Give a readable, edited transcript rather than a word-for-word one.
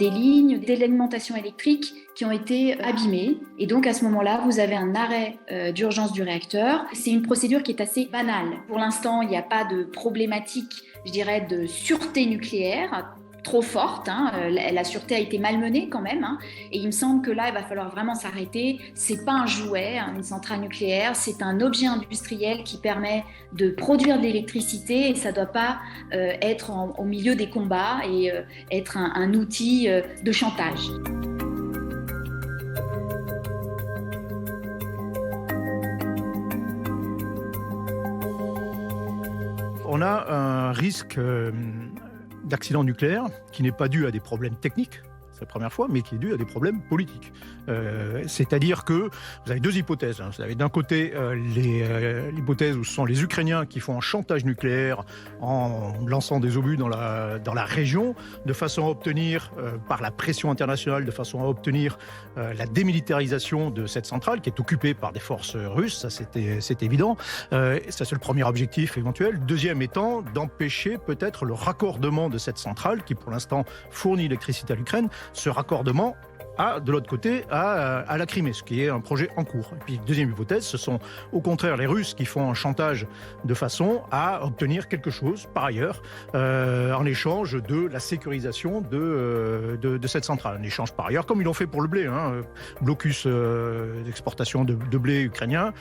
des lignes d'alimentation électrique qui ont été abîmées. Et donc à ce moment-là, vous avez un arrêt d'urgence du réacteur. C'est une procédure qui est assez banale. Pour l'instant, il n'y a pas de problématique, je dirais, de sûreté nucléaire trop forte. La sûreté a été malmenée quand même. Et il me semble que là, il va falloir vraiment s'arrêter. C'est pas un jouet, une centrale nucléaire. C'est un objet industriel qui permet de produire de l'électricité et ça doit pas être au milieu des combats et être un outil de chantage. On a un risque d'accident nucléaire qui n'est pas dû à des problèmes techniques, c'est la première fois, mais qui est dû à des problèmes politiques. C'est-à-dire que vous avez deux hypothèses. Vous avez d'un côté l'hypothèse où ce sont les Ukrainiens qui font un chantage nucléaire en lançant des obus dans la région, de façon à obtenir, par la pression internationale, de façon à obtenir la démilitarisation de cette centrale qui est occupée par des forces russes, ça c'est évident. Ça c'est le premier objectif éventuel. Deuxième étant d'empêcher peut-être le raccordement de cette centrale qui pour l'instant fournit l'électricité à l'Ukraine, ce raccordement de l'autre côté, à la Crimée, ce qui est un projet en cours. Et puis, deuxième hypothèse, ce sont au contraire les Russes qui font un chantage de façon à obtenir quelque chose, par ailleurs, en échange de la sécurisation de cette centrale. En échange, par ailleurs, comme ils l'ont fait pour le blé, blocus d'exportation de blé ukrainien.